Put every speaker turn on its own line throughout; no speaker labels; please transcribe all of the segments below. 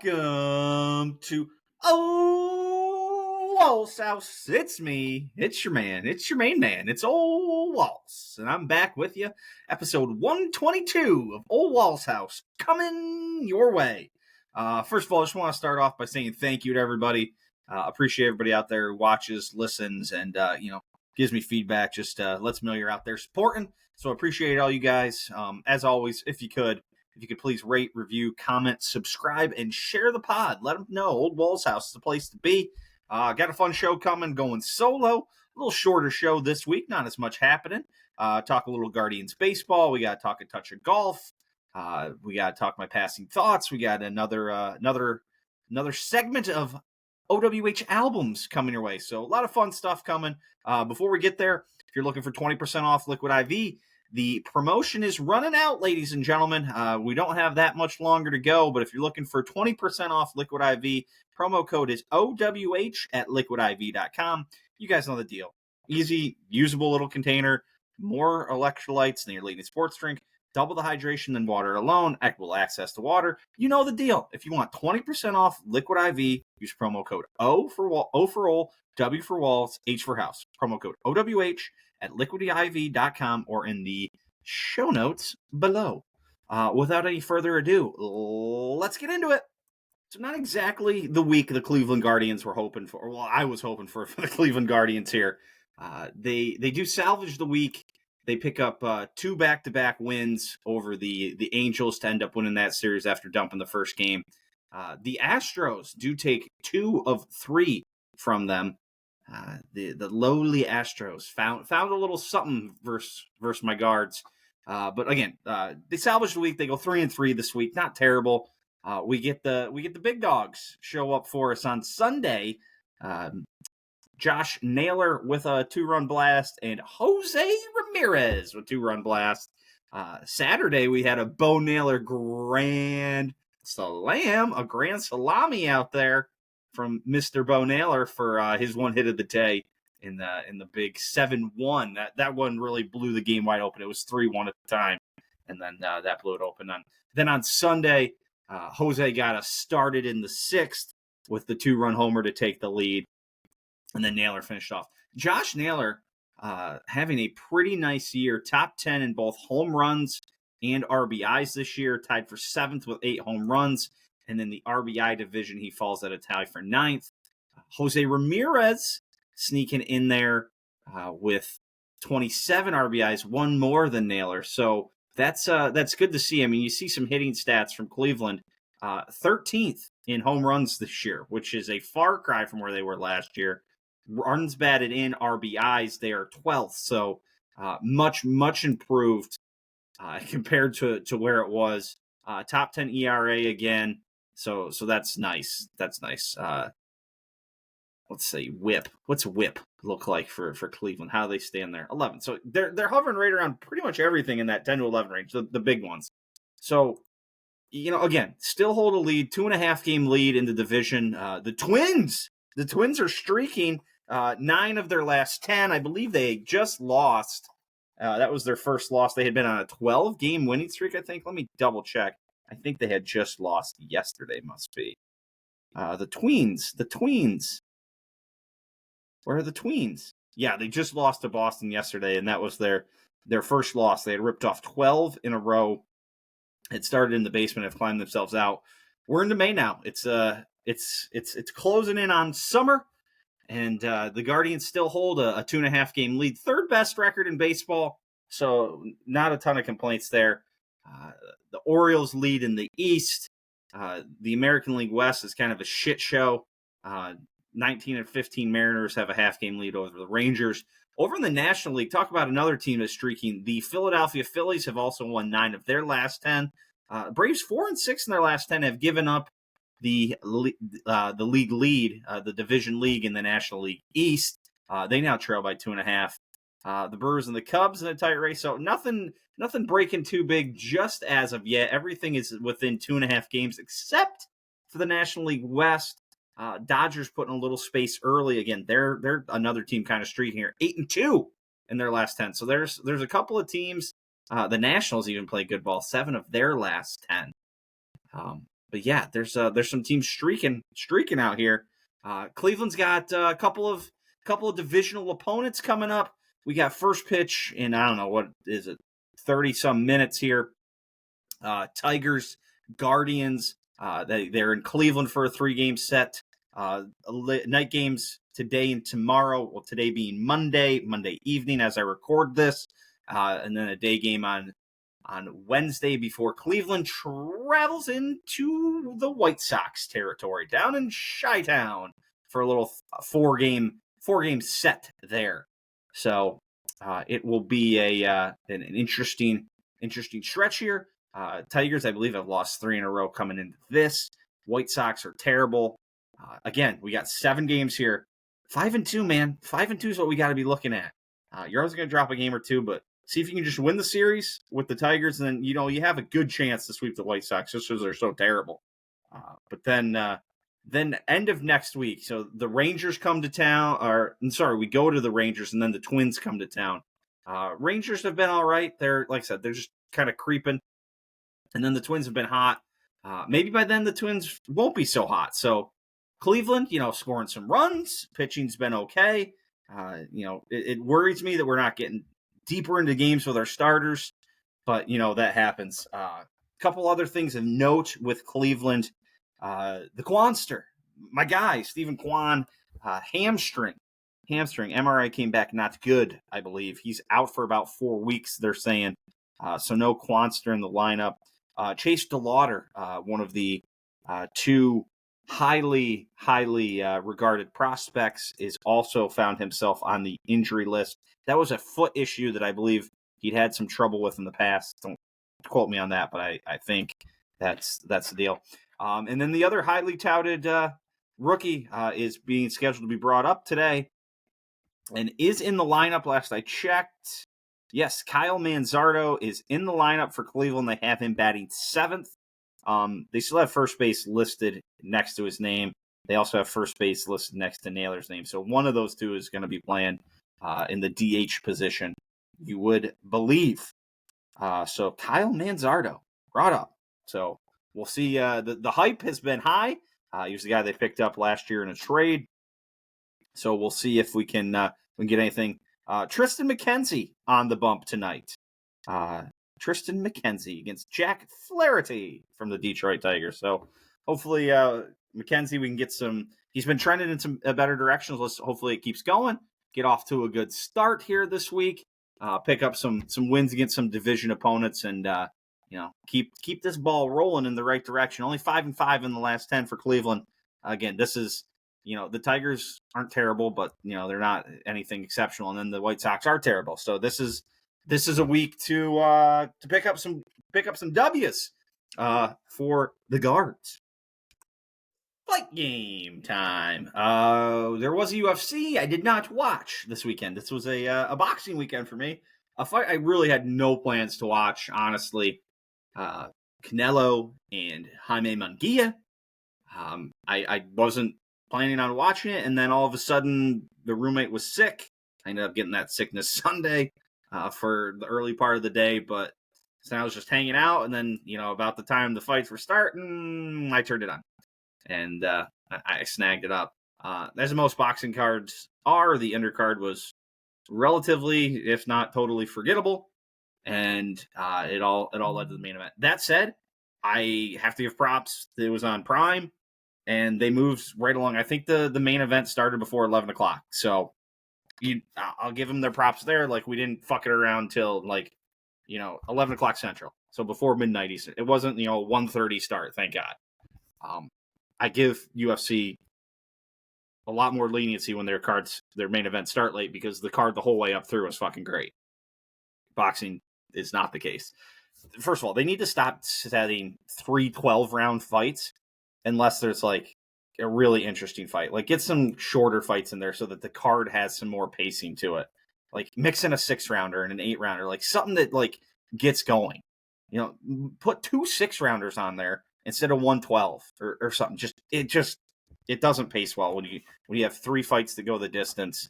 Welcome to Ole Walls House. It's me. It's your man. It's your main man. It's Ole Walls. And I'm back with you. Episode 122 of Ole Walls House coming your way. First of all, I just want to start off by saying thank you to everybody. Appreciate everybody out there who watches, listens, and, gives me feedback. Just lets me know you're out there supporting. So I appreciate all you guys. As always, if you could please rate, review, comment, subscribe, and share the pod. Let them know Ole Walls House is the place to be. Got a fun show coming, going solo. A little shorter show this week, not as much happening. Talk a little Guardians baseball. We got to talk a touch of golf. We got to talk my passing thoughts. We got another segment of OWH albums coming your way. So a lot of fun stuff coming. Before we get there, if you're looking for 20% off Liquid IV, the promotion is running out, ladies and gentlemen. We don't have that much longer to go, but if you're looking for 20% off Liquid IV, promo code is OWH at liquidiv.com. You guys know the deal. Easy, usable little container, more electrolytes than your leading sports drink, double the hydration than water alone, equitable access to water. You know the deal. If you want 20% off Liquid IV, use promo code O for Ole, W for Walls, H for House. Promo code OWH at liquidiv.com or in the show notes below. Without any further ado, let's get into it. So not exactly the week the Cleveland Guardians were hoping for. Well, I was hoping for the Cleveland Guardians here. They do salvage the week. They pick up two back-to-back wins over the Angels to end up winning that series after dumping the first game. The Astros do take 2 of 3 from them. The lowly Astros found a little something versus my Guards. But again, they salvage the week. They go 3-3 this week. Not terrible. We get the big dogs show up for us on Sunday. Josh Naylor with a 2-run blast and Jose Ramirez with 2-run blast. Saturday we had a Bo Naylor grand salami out there from Mr. Bo Naylor for his one hit of the day in the big 7-1. That one really blew the game wide open. It was 3-1 at the time, and then that blew it open. Then on Sunday, Jose got us started in the 6th with the 2-run homer to take the lead, and then Naylor finished off. Josh Naylor having a pretty nice year, top 10 in both home runs and RBIs this year, tied for 7th with 8 home runs. And in the RBI division, he falls at a tie for 9th. Jose Ramirez sneaking in there with 27 RBIs, one more than Naylor. So that's good to see. I mean, you see some hitting stats from Cleveland. 13th in home runs this year, which is a far cry from where they were last year. Runs batted in, RBIs, they are 12th. So much improved compared to where it was. Top 10 ERA again. So that's nice. That's nice. Let's say whip. What's whip look like for Cleveland? How do they stand there? 11. So they're hovering right around pretty much everything in that 10 to 11 range, the big ones. So, again, still hold a lead, 2.5 game lead in the division. The Twins are streaking 9 of their last 10. I believe they just lost. That was their first loss. They had been on a 12-game winning streak, I think. Let me double check. I think they had just lost yesterday, must be. The Tweens. Where are the Tweens? Yeah, they just lost to Boston yesterday, and that was their first loss. They had ripped off 12 in a row. It started in the basement, have climbed themselves out. We're into May now. It's closing in on summer, and the Guardians still hold a 2.5 game lead. 3rd best record in baseball, so not a ton of complaints there. The Orioles lead in the East. The American League West is kind of a shit show. 19 and 15 Mariners have a half-game lead over the Rangers. Over in the National League, talk about another team that's streaking. The Philadelphia Phillies have also won 9 of their last 10. Braves 4-6 in their last 10 have given up the league lead, the division league in the National League East. They now trail by 2.5. The Brewers and the Cubs in a tight race. So nothing breaking too big just as of yet. Everything is within 2.5 games except for the National League West. Dodgers putting a little space early. Again, they're another team kind of streaking here. 8-2 in their last 10. So there's a couple of teams. The Nationals even play good ball. 7 of their last 10. yeah, there's some teams streaking out here. Cleveland's got a couple of divisional opponents coming up. We got first pitch in, I don't know, what is it, 30 some minutes here. Tigers, Guardians. They're in Cleveland for a 3-game set. Night games today and tomorrow. Well, today being Monday evening as I record this, and then a day game on Wednesday before Cleveland travels into the White Sox territory down in Chi-Town for a little 4-game set there. So it will be an interesting stretch here. Tigers, I believe, have lost 3 in a row coming into this. White Sox are terrible. Again, we got 7 games here. 5-2, man. 5-2 is what we got to be looking at. You're always going to drop a game or two, but see if you can just win the series with the Tigers, and then, you have a good chance to sweep the White Sox just because they're so terrible. But then end of next week, so the Rangers come to town, we go to the Rangers, and then the Twins come to town. Rangers have been all right. They're, like I said, they're just kind of creeping. And then the Twins have been hot. Maybe by then the Twins won't be so hot. So Cleveland, scoring some runs. Pitching's been okay. It worries me that we're not getting deeper into games with our starters. But, that happens. A couple other things of note with Cleveland. The Quanster, my guy, Stephen Kwan, hamstring. MRI came back not good, I believe. He's out for about 4 weeks, they're saying. So no Quanster in the lineup. Chase DeLauder, one of the 2 highly regarded prospects, is also found himself on the injury list. That was a foot issue that I believe he'd had some trouble with in the past. Don't quote me on that, but I think that's the deal. And then the other highly touted rookie is being scheduled to be brought up today and is in the lineup. Last I checked. Yes, Kyle Manzardo is in the lineup for Cleveland. They have him batting 7th. They still have first base listed next to his name. They also have first base listed next to Naylor's name. So one of those 2 is going to be playing in the DH position, you would believe. So Kyle Manzardo brought up. So we'll see. The hype has been high. He was the guy they picked up last year in a trade. So we'll see if we can get anything. Tristan McKenzie on the bump tonight. Tristan McKenzie against Jack Flaherty from the Detroit Tigers. So hopefully McKenzie, we can get some. He's been trending in some better directions. Hopefully it keeps going. Get off to a good start here this week. Pick up some wins against some division opponents, and keep this ball rolling in the right direction. Only 5-5 in the last 10 for Cleveland. Again, this is. The Tigers aren't terrible, but they're not anything exceptional, and then the White Sox are terrible. So this is a week to pick up some W's for the Guards. Fight game time. There was a UFC I did not watch this weekend. This was a boxing weekend for me. A fight I really had no plans to watch, honestly. Canelo and Jaime Munguia. I wasn't planning on watching it, and then all of a sudden the roommate was sick. I ended up getting that sickness Sunday for the early part of the day, but so I was just hanging out, and then about the time the fights were starting, I turned it on, and I snagged it up. As most boxing cards are, the undercard was relatively, if not totally, forgettable, and it all led to the main event. That said, I have to give props. It was on Prime, and they moved right along. I think the main event started before 11 o'clock. So I'll give them their props there. Like, we didn't fuck it around till 11 o'clock Central. So before midnight Eastern. It wasn't, 1:30 start, thank God. I give UFC a lot more leniency when their main events start late, because the card the whole way up through was fucking great. Boxing is not the case. First of all, they need to stop setting 3 12-round fights unless there's a really interesting fight. Get some shorter fights in there so that the card has some more pacing to it. Mix in a 6-rounder and an 8-rounder, something that gets going. Put 2 6-rounders on there instead of 1 12 or something. It doesn't pace well when you have 3 fights to go the distance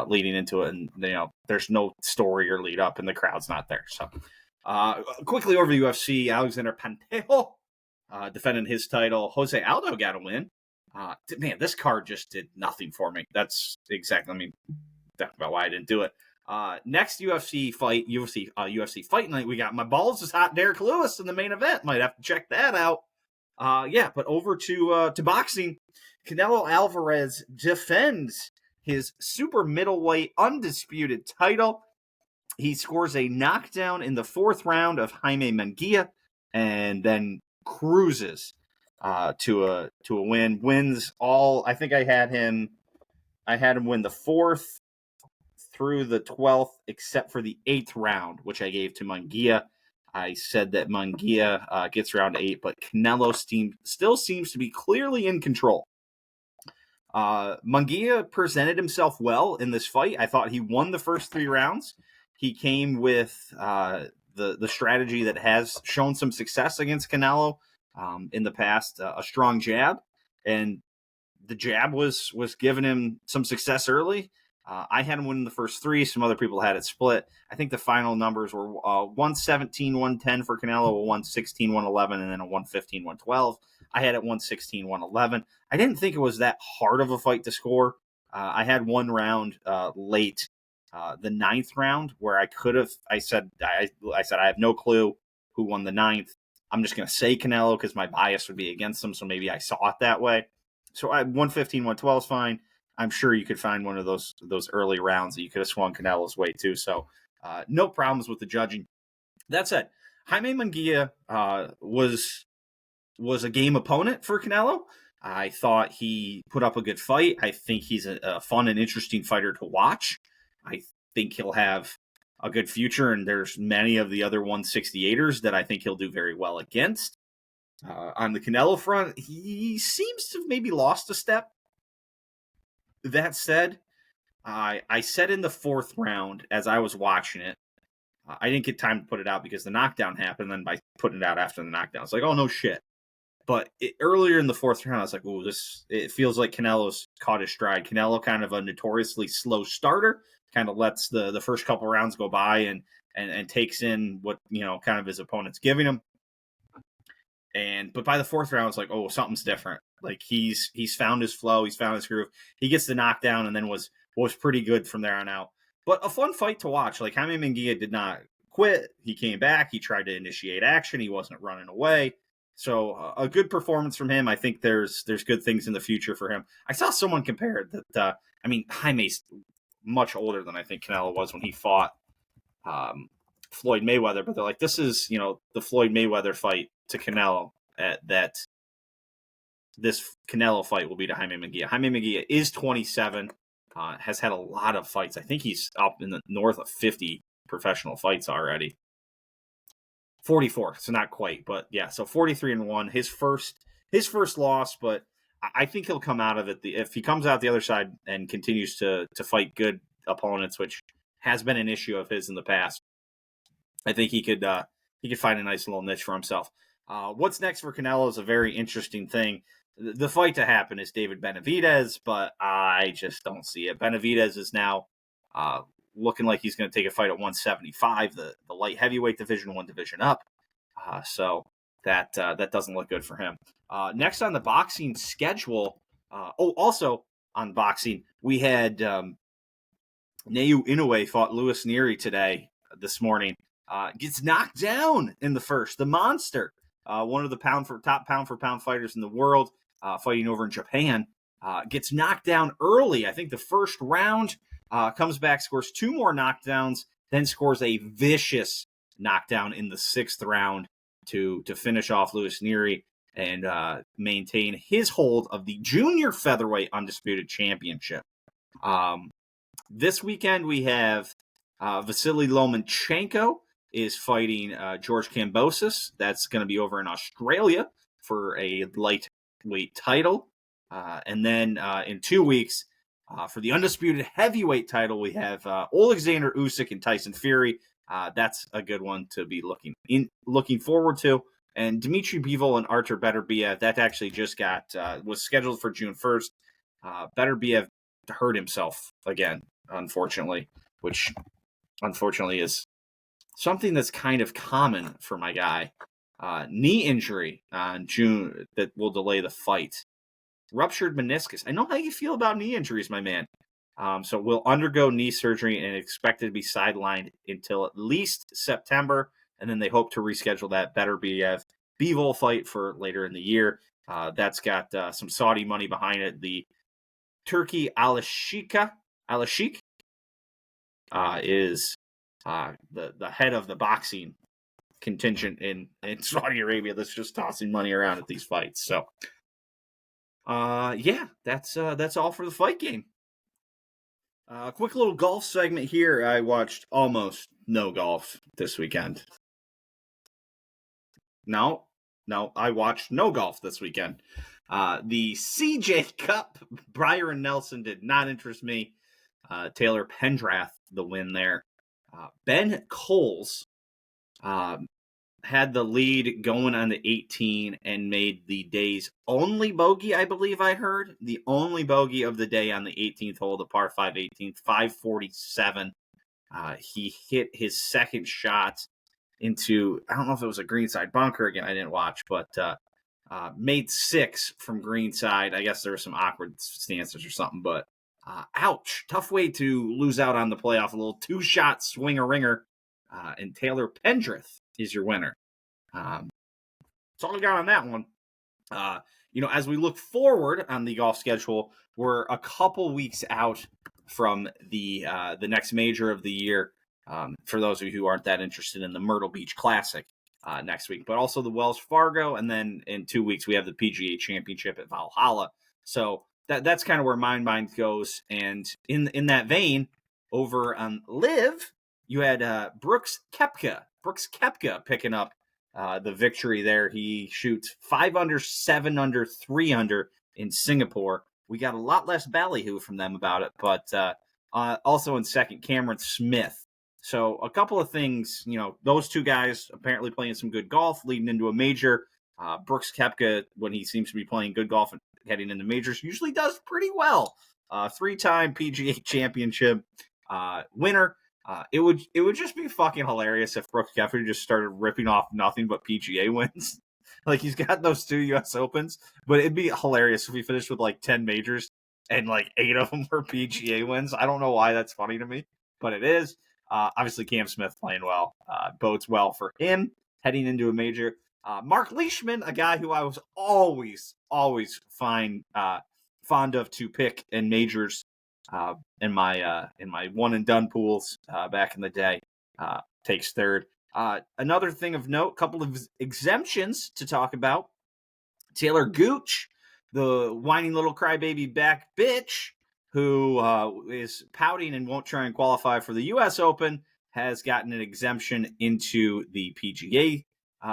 leading into it, and there's no story or lead up, and the crowd's not there. So quickly over the UFC, Alexander Pantoja defending his title. Jose Aldo got a win. Man, this card just did nothing for me. That's exactly, that's about why I didn't do it. Next UFC Fight Night, we got my balls is hot Derek Lewis in the main event. Might have to check that out. But over to boxing. Canelo Alvarez defends his super middleweight undisputed title. He scores a knockdown in the 4th round of Jamie Munguia and then cruises to a win. Wins all. I think I had him win the 4th through the 12th, except for the 8th round, which I gave to Munguia. I said that Munguia gets round 8, but Canelo still seems to be clearly in control. Munguia presented himself well in this fight. I thought he won the first 3 rounds. He came with the strategy that has shown some success against Canelo in the past, a strong jab, and the jab was giving him some success early. I had him win the first 3. Some other people had it split. I think the final numbers were 117, 110 for Canelo, a 116, 111, and then a 115, 112. I had it 116, 111. I didn't think it was that hard of a fight to score. I had one round late, the 9th round, where I said I have no clue who won the 9th. I'm just going to say Canelo because my bias would be against him, so maybe I saw it that way. So 115, 112 is fine. I'm sure you could find one of those early rounds that you could have swung Canelo's way too. So no problems with the judging. That said, Jamie Munguia was a game opponent for Canelo. I thought he put up a good fight. I think he's a fun and interesting fighter to watch. I think he'll have a good future, and there's many of the other 168ers that I think he'll do very well against. On the Canelo front, he seems to have maybe lost a step. That said, I said in the 4th round as I was watching it, I didn't get time to put it out because the knockdown happened. And then by putting it out after the knockdown, it's like, oh, no shit. But earlier in the 4th round, I was like, oh, it feels like Canelo's caught his stride. Canelo, kind of a notoriously slow starter, kind of lets the first couple rounds go by and takes in what, kind of his opponent's giving him. But by the 4th round, it's like, oh, something's different. Like he's found his flow, he's found his groove. He gets the knockdown and then was pretty good from there on out. But a fun fight to watch. Like Jamie Munguia did not quit. He came back. He tried to initiate action. He wasn't running away. So a good performance from him. I think there's good things in the future for him. I saw someone compare it that. Jaime's much older than I think Canelo was when he fought Floyd Mayweather. But they're like, this is the Floyd Mayweather fight to Canelo. That this Canelo fight will be to Jamie Munguia. Jamie Munguia is 27, has had a lot of fights. I think he's up in the north of 50 professional fights already. 44, so not quite, but yeah, so 43-1. His first loss, but I think he'll come out of it. If he comes out the other side and continues to fight good opponents, which has been an issue of his in the past, I think he could find a nice little niche for himself. What's next for Canelo is a very interesting thing. The fight to happen is David Benavidez, but I just don't see it. Benavidez is now looking like he's going to take a fight at 175, the light heavyweight division, one division up. So that doesn't look good for him. Next on the boxing schedule, also on boxing, we had Neu Inoue fought Louis Neary this morning. Gets knocked down in the first. The monster, one of the top pound for pound fighters in the world, fighting over in Japan, gets knocked down early. I think the first round, comes back, scores 2 more knockdowns, then scores a vicious knockdown in the 6th round to finish off Louis Neary and maintain his hold of the junior featherweight undisputed championship. This weekend we have Vasily Lomachenko is fighting George Kambosos. That's going to be over in Australia for a lightweight title. And then in 2 weeks, for the undisputed heavyweight title, we have Alexander Usyk and Tyson Fury. That's a good one to be looking forward to. And Dmitry Bivol and Artur Beterbiev, that actually just was scheduled for June 1st. Beterbiev hurt himself again, unfortunately, which unfortunately is something that's kind of common for my guy. knee injury on June that will delay the fight. Ruptured meniscus. I know how you feel about knee injuries, my man. So will undergo knee surgery and expected to be sidelined until at least September, and then they hope to reschedule that Better Bivol fight for later in the year. That's got some Saudi money behind it. The Turkey Al-Sheikh is the head of the boxing contingent in Saudi Arabia that's just tossing money around at these fights. So, yeah, that's all for the fight game. Quick little golf segment here. I watched almost no golf this weekend. No, I watched no golf this weekend. The CJ Cup, Byron Nelson did not interest me. Taylor Pendrath, the win there. Ben Coles had the lead going on the 18 and made the day's only bogey, I believe I heard. The only bogey of the day on the 18th hole, the par 5 18th, 547. He hit his second shot into, I don't know if it was a greenside bunker. Again, I didn't watch, but made 6 from greenside. I guess there were some awkward stances or something, but ouch. Tough way to lose out on the playoff. A little 2-shot swing-a-ringer. And Taylor Pendrath is your winner. That's all I got on that one. As we look forward on the golf schedule, we're a couple weeks out from the next major of the year. For those of you who aren't that interested in the Myrtle Beach Classic next week, but also the Wells Fargo, and then in 2 weeks we have the PGA Championship at Valhalla. So that's kind of where my mind goes. And in that vein, over on Live, you had Brooks Koepka picking up the victory there. He shoots 5 under, 7 under, 3 under in Singapore. We got a lot less ballyhoo from them about it, but also in second, Cameron Smith. So a couple of things, those two guys apparently playing some good golf leading into a major. Brooks Koepka, when he seems to be playing good golf and heading into majors, usually does pretty well. 3-time PGA Championship winner. It would just be fucking hilarious if Brooks Koepka just started ripping off nothing but PGA wins. Like, he's got those 2 U.S. Opens, but it'd be hilarious if he finished with like 10 majors and like 8 of them were PGA wins. I don't know why that's funny to me, but it is. Obviously, Cam Smith playing well bodes well for him heading into a major. Mark Leishman, a guy who I was always fond of to pick in majors in my one and done pools back in the day, takes third. Another thing of note, couple of exemptions to talk about. Taylor Gooch, the whining little crybaby back bitch, who is pouting and won't try and qualify for the U.S. Open, has gotten an exemption into the PGA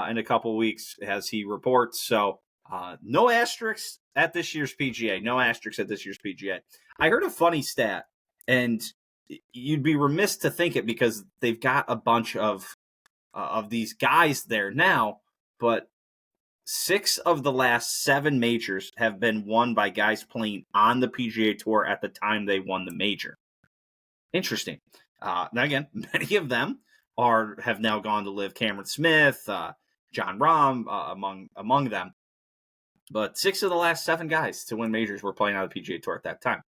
in a couple weeks, as he reports. So no asterisks at this year's PGA. No asterisks at this year's PGA. I heard a funny stat, and you'd be remiss to think it because they've got a bunch of these guys there now, but 6 of the last 7 majors have been won by guys playing on the PGA Tour at the time they won the major. Interesting. Now again, many of them have now gone to live. Cameron Smith, John Rahm, among them. But 6 of the last 7 guys to win majors were playing on the PGA Tour at that time.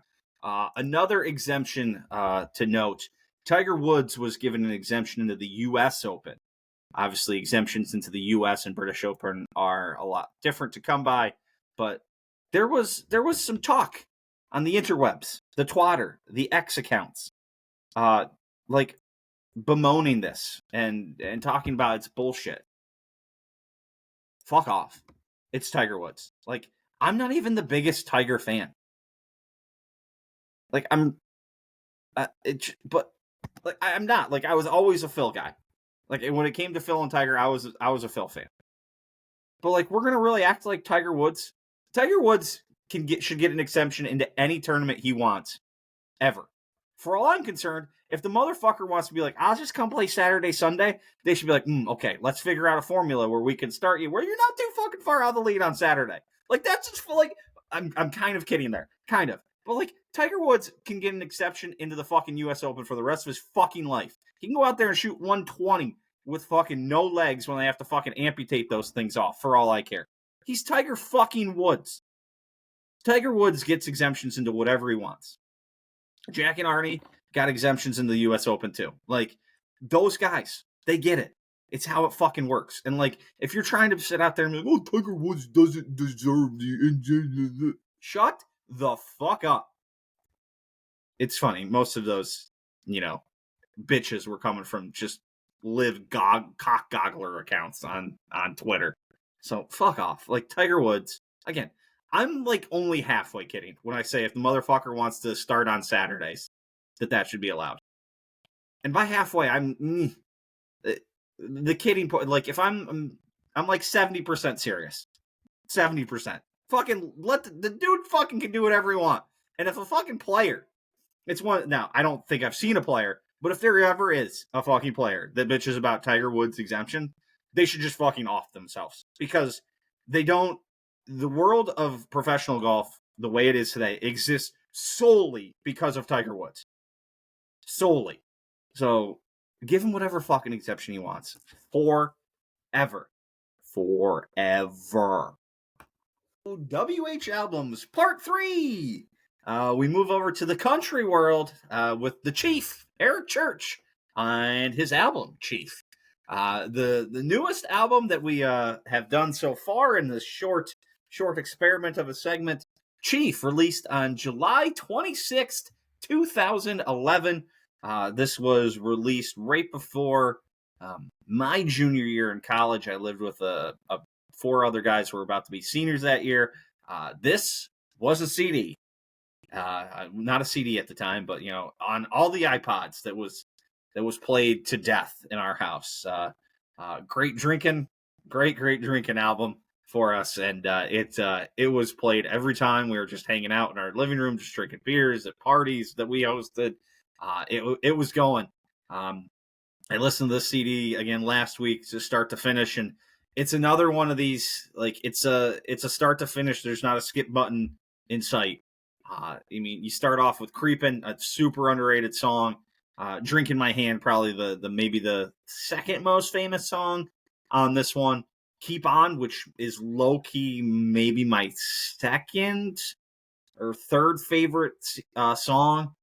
Another exemption to note, Tiger Woods was given an exemption into the U.S. Open. Obviously, exemptions into the U.S. and British Open are a lot different to come by, but there was some talk on the interwebs, the Twitter, the X accounts, like bemoaning this and talking about it's bullshit. Fuck off. It's Tiger Woods. Like, I'm not even the biggest Tiger fan. Like, I'm not. Like, I was always a Phil guy. Like, when it came to Phil and Tiger, I was a Phil fan. But like, we're gonna really act like Tiger Woods. Tiger Woods should get an exemption into any tournament he wants, ever. For all I'm concerned, if the motherfucker wants to be like, I'll just come play Saturday, Sunday, they should be like, okay, let's figure out a formula where we can start you where you're not too fucking far out of the lead on Saturday. Like, that's just like, I'm kind of kidding there, kind of. But like, Tiger Woods can get an exception into the fucking U.S. Open for the rest of his fucking life. He can go out there and shoot 120 with fucking no legs when they have to fucking amputate those things off, for all I care. He's Tiger fucking Woods. Tiger Woods gets exemptions into whatever he wants. Jack and Arnie got exemptions in the U.S. Open too. Like, those guys, they get it. It's how it fucking works. And like, if you're trying to sit out there and be like, oh, Tiger Woods doesn't deserve the... Shut the fuck up. It's funny. Most of those, bitches were coming from just live cock goggler accounts on Twitter. So fuck off. Like, Tiger Woods, again, I'm like only halfway kidding when I say if the motherfucker wants to start on Saturdays, that should be allowed. And by halfway, I'm the kidding point. Like, if I'm like 70% serious, 70%. Fucking let the dude fucking can do whatever he wants. And if a fucking player, it's one. Now, I don't think I've seen a player, but if there ever is a fucking player that bitches about Tiger Woods' exemption, they should just fucking off themselves, because they don't. The world of professional golf, the way it is today, exists solely because of Tiger Woods. Solely. So give him whatever fucking exception he wants. Forever. WH Albums, Part 3. We move over to the country world with the Chief, Eric Church, and his album, Chief. The newest album that we have done so far in this short experiment of a segment, Chief, released on July 26th, 2011. This was released right before my junior year in college. I lived with four other guys who were about to be seniors that year. This was a CD. Not a CD at the time, but on all the iPods that was played to death in our house. Great drinking album for us, and it was played every time we were just hanging out in our living room, just drinking beers at parties that we hosted. It was going. I listened to this CD again last week, to start to finish, and it's another one of these, like, it's a start to finish. There's not a skip button in sight. You start off with Creepin', a super underrated song. Drink in My Hand, probably the maybe the second most famous song on this one. Keep On, which is low-key maybe my second or third favorite song.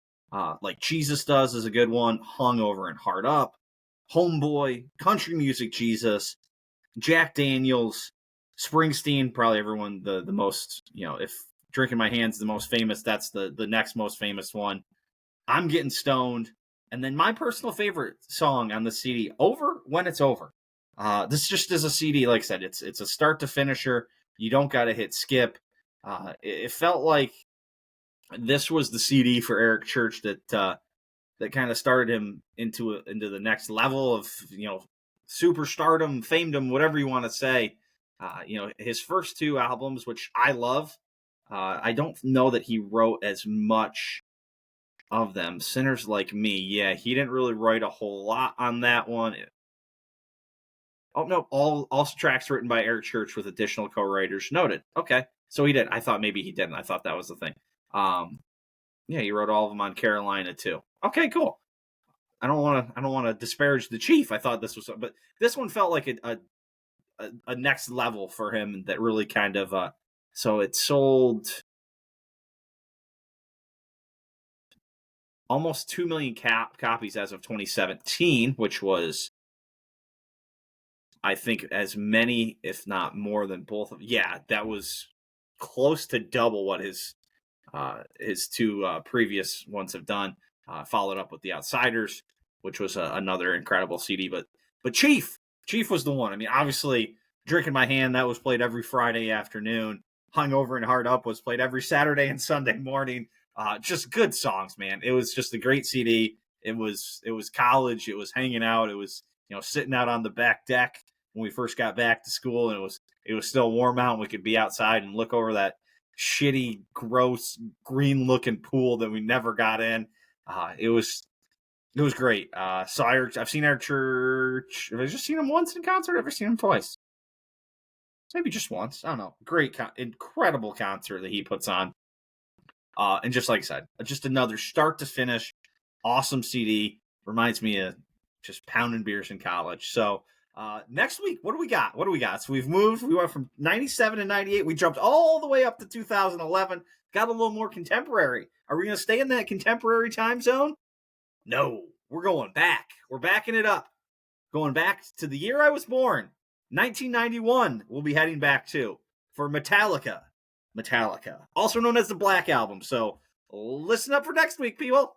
Like Jesus Does is a good one. Hungover and Hard Up. Homeboy, Country Music Jesus, Jack Daniels, Springsteen, probably everyone the most, if Drink in My Hand's the most famous, that's the next most famous one. I'm Getting Stoned. And then my personal favorite song on the CD, Over When It's Over. This just is a CD, like I said, it's a start to finisher. You don't got to hit skip. It felt like this was the CD for Eric Church that kind of started him into the next level of, superstardom, famedom, whatever you want to say. His first two albums, which I love, I don't know that he wrote as much of them. Sinners Like Me, yeah, he didn't really write a whole lot on that one. Oh, no, all tracks written by Eric Church with additional co-writers. Noted. Okay, so he did. I thought maybe he didn't. I thought that was the thing. Yeah, he wrote all of them on Carolina too. Okay, cool. I don't want to disparage the Chief. I thought this was, but this one felt like a next level for him that really kind of. So it sold almost 2 million copies as of 2017, which was, I think, as many, if not more than both of. Yeah, that was close to double what his two previous ones have done. Followed up with The Outsiders, which was another incredible CD. But Chief was the one. I mean, obviously, Drink in My Hand, that was played every Friday afternoon. Hungover and Hard Up was played every Saturday and Sunday morning. Just good songs, man. It was just a great CD. It was college. It was hanging out. It was sitting out on the back deck when we first got back to school, and it was still warm out, and we could be outside and look over that shitty, gross, green-looking pool that we never got in. It was great. So I've seen Eric Church. Have I just seen him once in concert? I've ever seen him twice. Maybe just once. I don't know. Great, incredible concert that he puts on. And just like I said, just another start to finish, awesome CD. Reminds me of just pounding beers in college. So next week, what do we got? So we've moved. We went from 97 to 98. We jumped all the way up to 2011. Got a little more contemporary. Are we going to stay in that contemporary time zone? No, we're going back. We're backing it up. Going back to the year I was born, 1991. We'll be heading back to for Metallica, also known as the Black Album. So listen up for next week, people.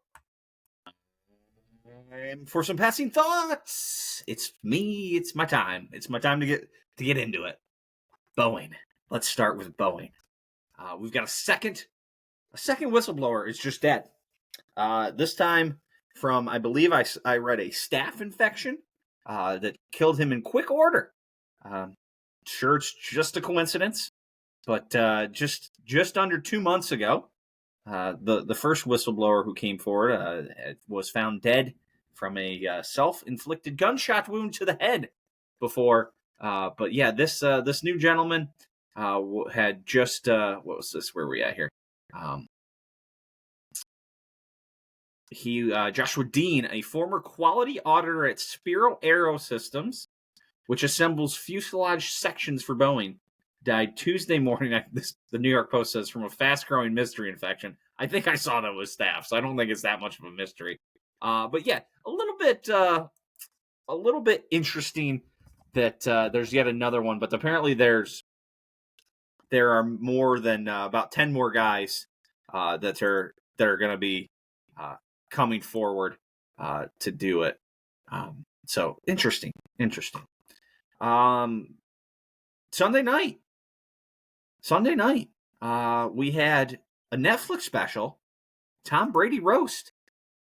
And for some passing thoughts, it's me. It's my time. It's my time to get into it. Boeing. Let's start with Boeing. We've got a second whistleblower is just dead. This time from, I believe I read a staph infection that killed him in quick order. Sure, it's just a coincidence, but just under 2 months ago, the first whistleblower who came forward was found dead from a self-inflicted gunshot wound to the head before. But yeah, this new gentleman had just what was this? Where are we at here? Joshua Dean, a former quality auditor at Spiro Aerosystems, which assembles fuselage sections for Boeing, died Tuesday morning. The New York Post says from a fast-growing mystery infection. I think I saw that was staph, so I don't think it's that much of a mystery. But yeah, a little bit interesting that there's yet another one. But apparently there are more than about 10 more guys that are going to be coming forward to do it. So interesting. Sunday night, we had a Netflix special, Tom Brady roast.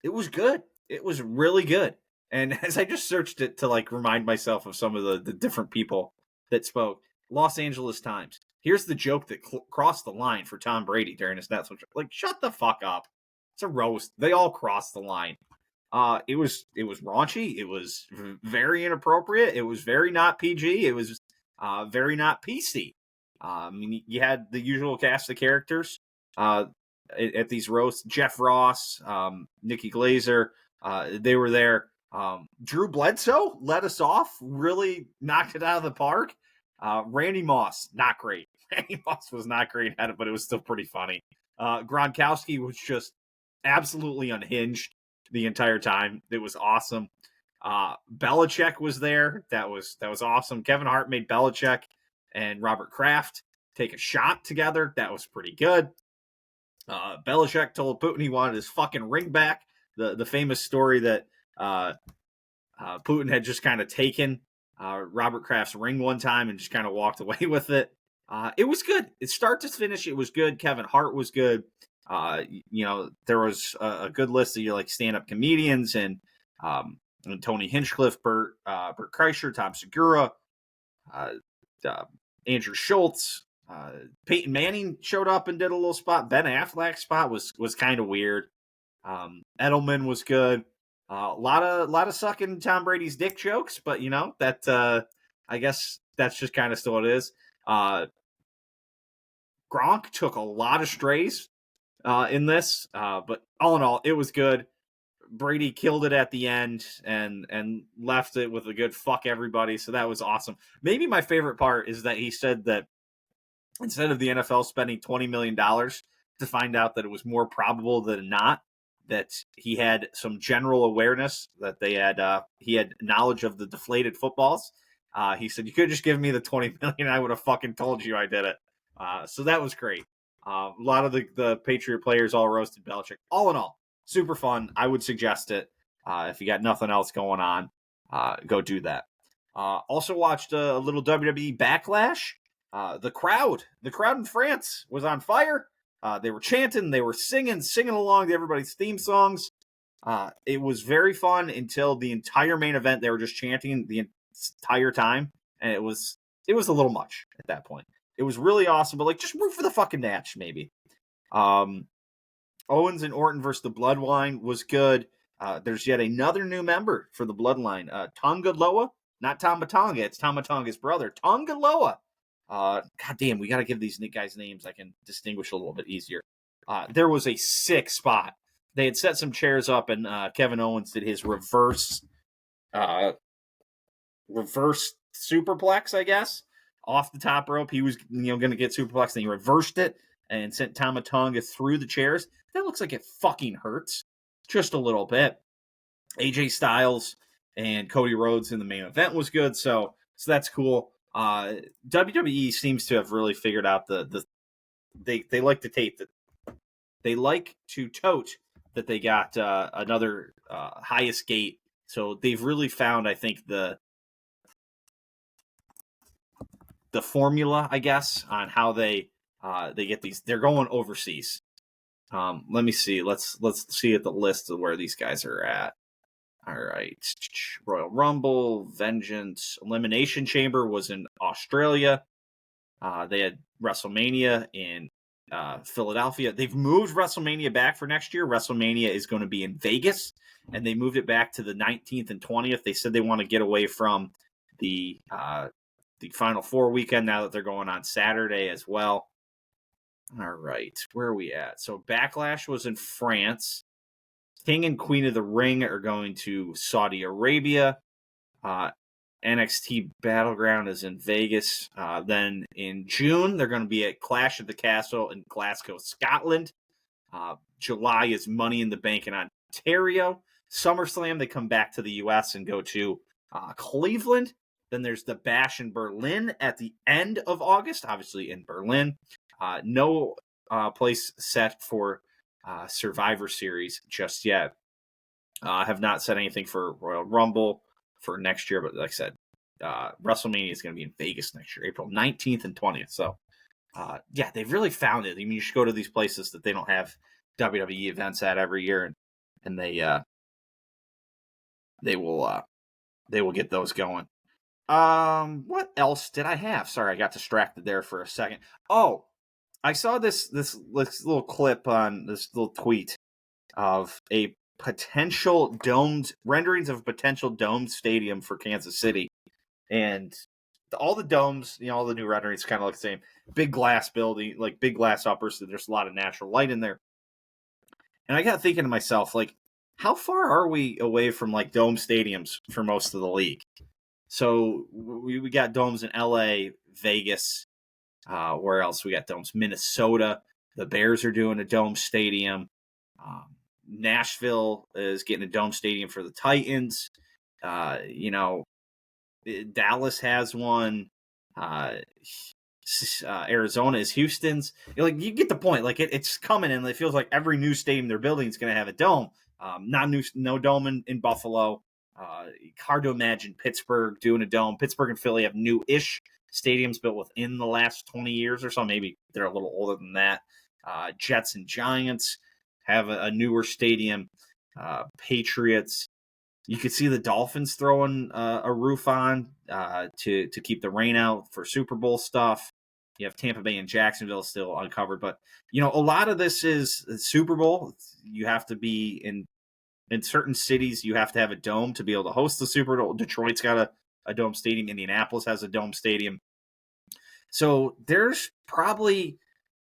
It was good. It was really good. And as I just searched it to remind myself of some of the different people that spoke, Los Angeles Times. Here's the joke that crossed the line for Tom Brady during his Netflix. Shut the fuck up. It's a roast. They all crossed the line. It was raunchy. It was very inappropriate. It was very not PG. It was very not PC. I mean, you had the usual cast of characters at these roasts. Jeff Ross, Nikki Glazer, they were there. Drew Bledsoe led us off, really knocked it out of the park. Randy Moss, not great. Randy Moss was not great at it, but it was still pretty funny. Gronkowski was just absolutely unhinged the entire time. It was awesome. Belichick was there. That was awesome. Kevin Hart made Belichick and Robert Kraft take a shot together. That was pretty good. Belichick told Putin he wanted his fucking ring back. The famous story that Putin had just kind of taken Robert Kraft's ring one time and just kind of walked away with it. It was good. It start to finish, it was good. Kevin Hart was good. There was a good list of your stand-up comedians and Tony Hinchcliffe, Bert Kreischer, Tom Segura, Andrew Schultz, Peyton Manning showed up and did a little spot. Ben Affleck's spot was kind of weird. Edelman was good. A lot of sucking Tom Brady's dick jokes, but that I guess that's just kind of still what it is. Gronk took a lot of strays in this, but all in all, it was good. Brady killed it at the end and left it with a good fuck everybody. So that was awesome. Maybe my favorite part is that he said that instead of the NFL spending $20 million to find out that it was more probable than not that he had some general awareness that he had knowledge of the deflated footballs. He said, you could have just given me the $20 million. I would have fucking told you I did it. So that was great. A lot of the Patriot players all roasted Belichick. All in all, super fun. I would suggest it. If you got nothing else going on, go do that. Also watched a little WWE Backlash. The crowd in France was on fire. They were chanting, they were singing along to everybody's theme songs. It was very fun until the entire main event. They were just chanting the entire time, and it was a little much at that point. It was really awesome, but just root for the fucking match, maybe. Owens and Orton versus the Bloodline was good. There's yet another new member for the Bloodline. Tonga Loa, not Tama Tonga, it's Tama Tonga's brother. Tonga Loa. God damn, we got to give these guys names I can distinguish a little bit easier. There was a sick spot. They had set some chairs up, and Kevin Owens did his reverse reverse superplex, I guess, off the top rope. He was, going to get superplex, and he reversed it and sent Tama Tonga through the chairs. That looks like it fucking hurts just a little bit. AJ Styles and Cody Rhodes in the main event was good, so that's cool. WWE seems to have really figured out they like to tape that they like to tote that they got another highest gate. So they've really found, I think, the formula, I guess, on how they get these. They're going overseas. Let me see. Let's see at the list of where these guys are at. All right. Royal Rumble, Vengeance, Elimination Chamber was in Australia. They had WrestleMania in Philadelphia. They've moved WrestleMania back for next year. WrestleMania is going to be in Vegas, and they moved it back to the 19th and 20th. They said they want to get away from the Final Four weekend now that they're going on Saturday as well. All right. Where are we at? So Backlash was in France. King and Queen of the Ring are going to Saudi Arabia. NXT Battleground is in Vegas. Then in June, they're going to be at Clash at the Castle in Glasgow, Scotland. July is Money in the Bank in Ontario. SummerSlam, they come back to the U.S. and go to Cleveland. Then there's the Bash in Berlin at the end of August, obviously in Berlin. No place set for Survivor Series just yet. Have not said anything for Royal Rumble for next year, but like I said, WrestleMania is going to be in Vegas next year, April 19th and 20th. So, yeah, they've really found it. I mean, you should go to these places that they don't have WWE events at every year, and they will get those going. What else did I have? Sorry, I got distracted there for a second. Oh, I saw this little clip on this little tweet of a potential domed renderings of a potential domed stadium for Kansas City, and all the domes, all the new renderings kind of look the same. Big glass building, like big glass uppers, so there's a lot of natural light in there. And I got thinking to myself, like, how far are we away from like dome stadiums for most of the league? So we got domes in LA, Vegas. Where else we got domes? Minnesota. The Bears are doing a dome stadium. Nashville is getting a dome stadium for the Titans. Dallas has one. Arizona is Houston's. You get the point. Like it's coming, and it feels like every new stadium they're building is going to have a dome. No dome in Buffalo. Hard to imagine Pittsburgh doing a dome. Pittsburgh and Philly have new-ish stadiums built within the last 20 years or so. Maybe they're a little older than that. Jets and Giants have a newer stadium. Patriots. You could see the Dolphins throwing a roof on to keep the rain out for Super Bowl stuff. You have Tampa Bay and Jacksonville still uncovered. But, a lot of this is Super Bowl. You have to be in certain cities, you have to have a dome to be able to host the Super Bowl. Detroit's got a dome stadium. Indianapolis has a dome stadium. So there's probably,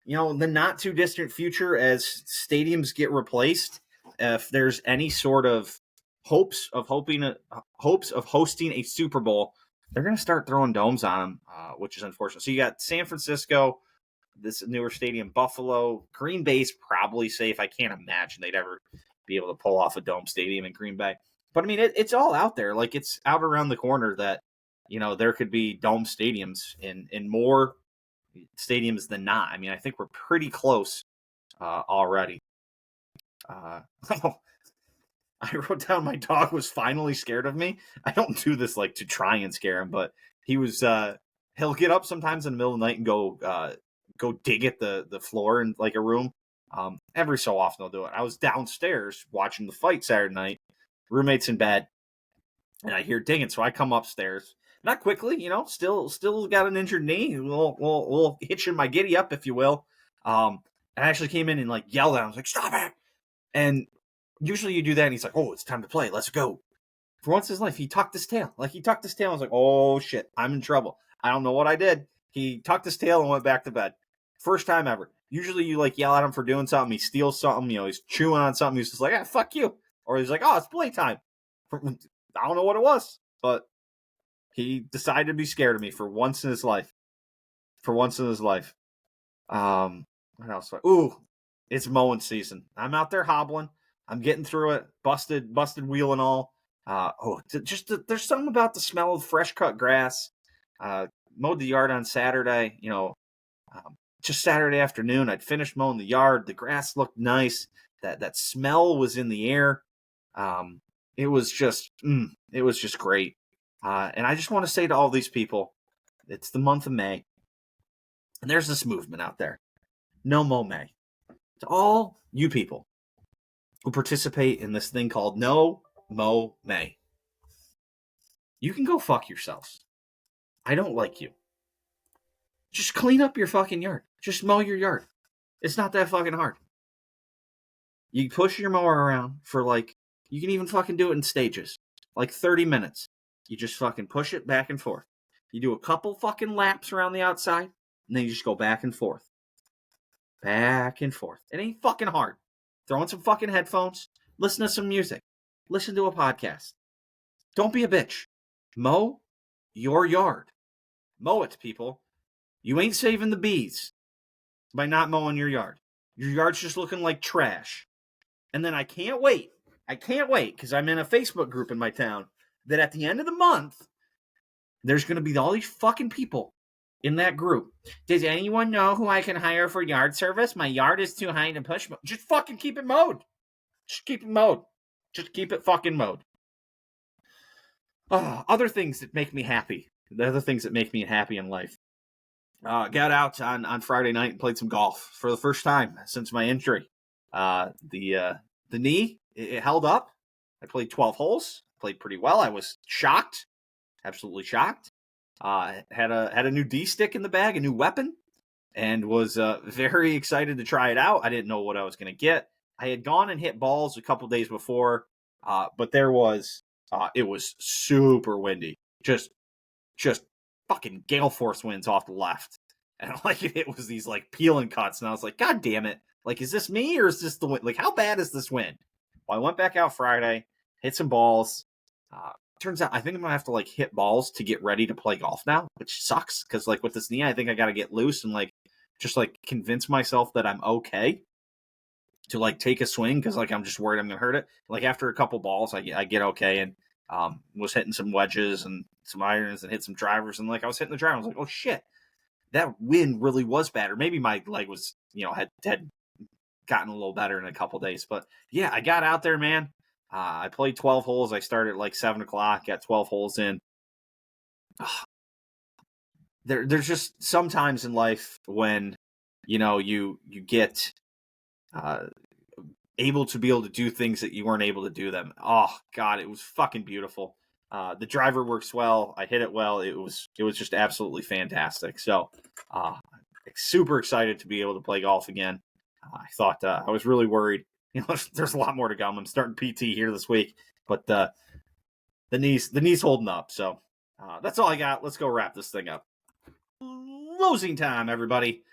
the not too distant future as stadiums get replaced. If there's any sort of hopes of hosting a Super Bowl, they're going to start throwing domes on them, which is unfortunate. So you got San Francisco, this newer stadium, Buffalo, Green Bay's probably safe. I can't imagine they'd ever be able to pull off a dome stadium in Green Bay. But I mean, it's all out there. Like it's out around the corner that, there could be dome stadiums in more stadiums than not. I mean, I think we're pretty close already. I wrote down my dog was finally scared of me. I don't do this like to try and scare him, but he was, he'll get up sometimes in the middle of the night and go dig at the floor in like a room. Every so often I'll do it. I was downstairs watching the fight Saturday night, roommate's in bed, and I hear dinging. So I come upstairs, not quickly, still got an injured knee, a little hitch in my giddy up, if you will. I actually came in and like yelled at him. I was like, stop it. And usually you do that and he's like, oh, it's time to play. Let's go. For once in his life, he tucked his tail. I was like, oh shit, I'm in trouble. I don't know what I did. He tucked his tail and went back to bed. First time ever. Usually you like yell at him for doing something. He steals something, he's chewing on something. He's just like, fuck you. Or he's like, oh, it's playtime. I don't know what it was, but he decided to be scared of me for once in his life. What else? Ooh, it's mowing season. I'm out there hobbling. I'm getting through it. Busted wheel and all. There's something about the smell of fresh cut grass. Mowed the yard on Saturday. Just Saturday afternoon. I'd finished mowing the yard. The grass looked nice. That smell was in the air. It was just great. And I just want to say to all these people, it's the month of May, and there's this movement out there, No Mow May. To all you people who participate in this thing called No Mow May, you can go fuck yourselves. I don't like you. Just clean up your fucking yard. Just mow your yard. It's not that fucking hard. You push your mower around for you can even fucking do it in stages. 30 minutes. You just fucking push it back and forth. You do a couple fucking laps around the outside, and then you just go back and forth. Back and forth. It ain't fucking hard. Throw in some fucking headphones. Listen to some music. Listen to a podcast. Don't be a bitch. Mow your yard. Mow it, people. You ain't saving the bees by not mowing your yard. Your yard's just looking like trash. And then I can't wait, because I'm in a Facebook group in my town, that at the end of the month, there's going to be all these fucking people in that group. Does anyone know who I can hire for yard service? My yard is too high to push. Just fucking keep it mowed. Just keep it mowed. Just keep it fucking mowed. Other things that make me happy. The other things that make me happy in life. Got out on Friday night and played some golf for the first time since my injury. The knee, it held up. I played 12 holes. Played pretty well. I was shocked. Absolutely shocked. Had a new D stick in the bag, a new weapon, and was very excited to try it out. I didn't know what I was going to get. I had gone and hit balls a couple days before, but it was super windy. Just fucking gale force winds off the left. And it was these peeling cuts, and I was like, God damn it. Is this me or is this the wind? How bad is this wind? Well, I went back out Friday, hit some balls. Turns out I think I'm going to have to hit balls to get ready to play golf now, which sucks because with this knee, I think I got to get loose and just convince myself that I'm okay to take a swing because I'm just worried I'm going to hurt it. After a couple balls, I get okay and was hitting some wedges and some irons and hit some drivers. And I was hitting the driver. I was like, oh shit, that wind really was bad. Or maybe my leg was, had gotten a little better in a couple days. But yeah, I got out there, man. I played 12 holes. I started at 7 o'clock, got 12 holes in. There's just sometimes in life when, you get able to do things that you weren't able to do them. Oh God, it was fucking beautiful. The driver works well. I hit it well. It was just absolutely fantastic. So, super excited to be able to play golf again. I thought I was really worried. There's a lot more to come. I'm starting PT here this week, but the knee's holding up. So that's all I got. Let's go wrap this thing up. Closing time, everybody.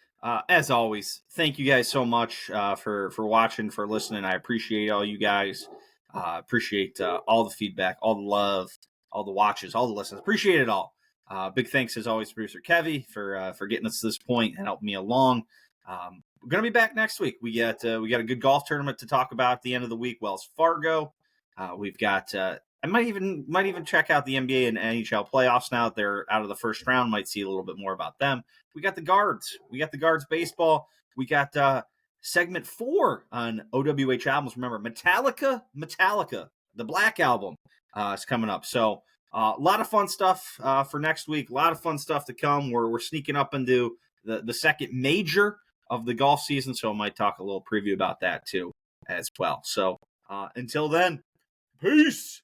As always, thank you guys so much for watching, for listening. I appreciate all you guys. Appreciate all the feedback, all the love, all the watches, all the listens. Appreciate it all. Big thanks as always, producer Kevy, for getting us to this point and helping me along. We're gonna be back next week. We got a good golf tournament to talk about at the end of the week. Wells Fargo. We've got. I might even check out the NBA and NHL playoffs now that they're out of the first round. Might see a little bit more about them. We got the guards. We got the guards baseball. We got segment 4 on OWH albums. Remember, Metallica, the Black Album is coming up. So a lot of fun stuff for next week. A lot of fun stuff to come. We're sneaking up into the second major of the golf season, so I might talk a little preview about that too as well. So until then, peace.